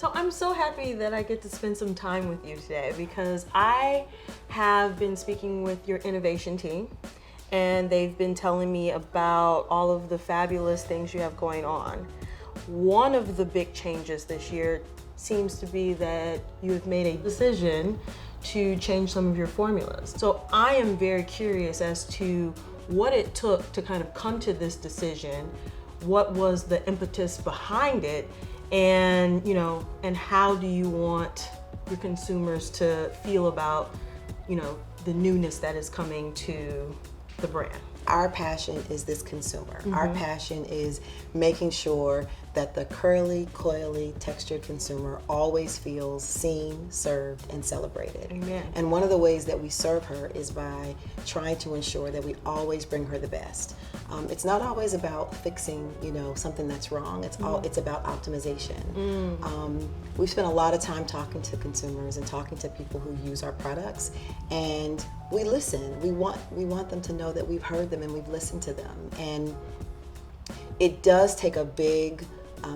So I'm so happy that I get to spend some time with you today because I have been speaking with your innovation team and they've been telling me about all of the fabulous things you have going on. One of the big changes this year seems to be that you have made a decision to change some of your formulas. So I am very curious as to what it took to kind of come to this decision, what was the impetus behind it, and and how do you want your consumers to feel about the newness that is coming to the brand? Our passion is this consumer. Our passion is making sure that the curly, coily, textured consumer always feels seen, served, and celebrated. Amen. And one of the ways that we serve her is by trying to ensure that we always bring her the best. It's not always about fixing, something that's wrong. It's about optimization. We've spent a lot of time talking to consumers and talking to people who use our products, and we listen. We want them to know that we've heard them and we've listened to them. And it does take a big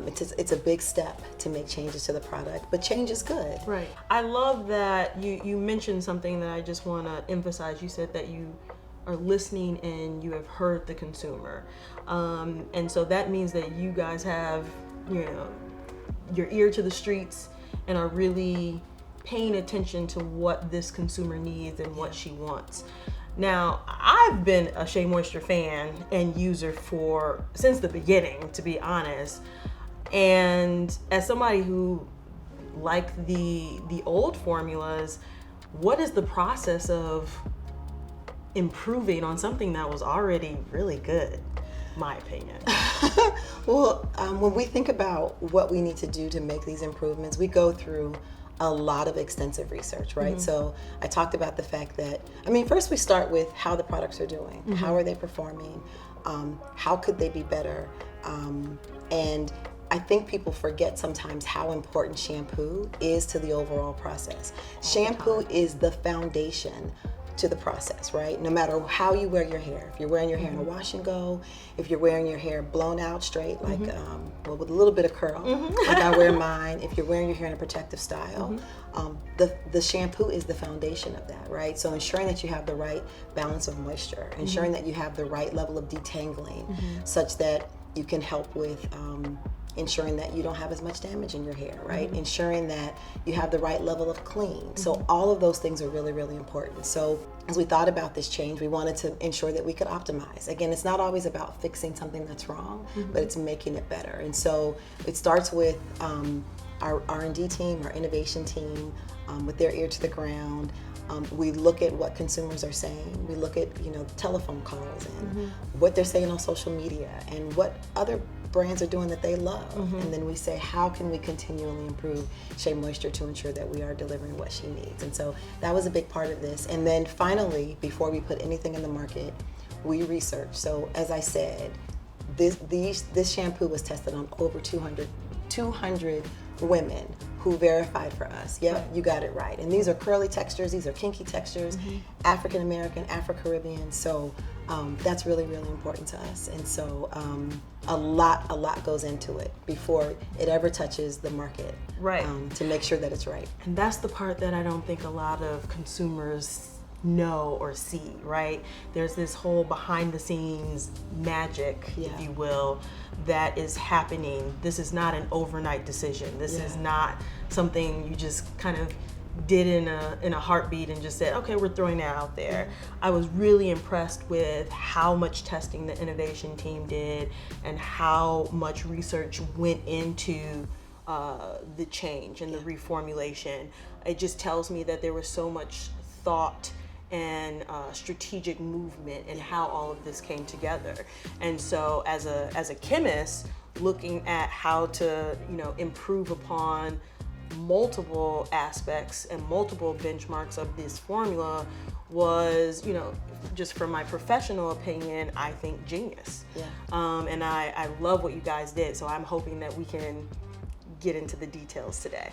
it's a big step to make changes to the product, but change is good. Right. I love that you mentioned something that I just want to emphasize. You said that you are listening and you have heard the consumer. And so that means that you guys have, your ear to the streets and are really paying attention to what this consumer needs and what she wants. Now, I've been a SheaMoisture fan and user since the beginning, to be honest. And as somebody who liked the old formulas, what is the process of improving on something that was already really good, my opinion? Well, when we think about what we need to do to make these improvements, we go through a lot of extensive research, right? So I talked about the fact that, first we start with how the products are doing. How are they performing? How could they be better? And I think people forget sometimes how important shampoo is to the overall process. Shampoo is the foundation to the process, right? No matter how you wear your hair. If you're wearing your hair in a wash and go, if you're wearing your hair blown out straight, like with a little bit of curl, like I wear mine. If you're wearing your hair in a protective style, the shampoo is the foundation of that, right? So ensuring that you have the right balance of moisture, ensuring that you have the right level of detangling, such that you can help with ensuring that you don't have as much damage in your hair, right? Ensuring that you have the right level of clean. So all of those things are really, really important. So as we thought about this change, we wanted to ensure that we could optimize. Again, it's not always about fixing something that's wrong, but it's making it better. And so it starts with our R&D team, our innovation team, with their ear to the ground. We look at what consumers are saying. We look at telephone calls and what they're saying on social media and what other brands are doing that they love. And then we say, how can we continually improve SheaMoisture to ensure that we are delivering what she needs? And so that was a big part of this. And then finally, before we put anything in the market, we research. So as I said, this shampoo was tested on over 200 women who verified for us. Yep, you got it right. And these are curly textures, these are kinky textures, African American, Afro-Caribbean. So that's really, really important to us. And so a lot goes into it before it ever touches the market, right? To make sure that it's right. And that's the part that I don't think a lot of consumers know or see, right? There's this whole behind the scenes magic, if you will, that is happening. This is not an overnight decision. This is not something you just kind of did in a heartbeat and just said, okay, we're throwing that out there. I was really impressed with how much testing the innovation team did and how much research went into the change and the reformulation. It just tells me that there was so much thought and strategic movement in how all of this came together. And so as a chemist, looking at how to improve upon multiple aspects and multiple benchmarks of this formula was, just from my professional opinion, I think genius. And I love what you guys did, so I'm hoping that we can get into the details today.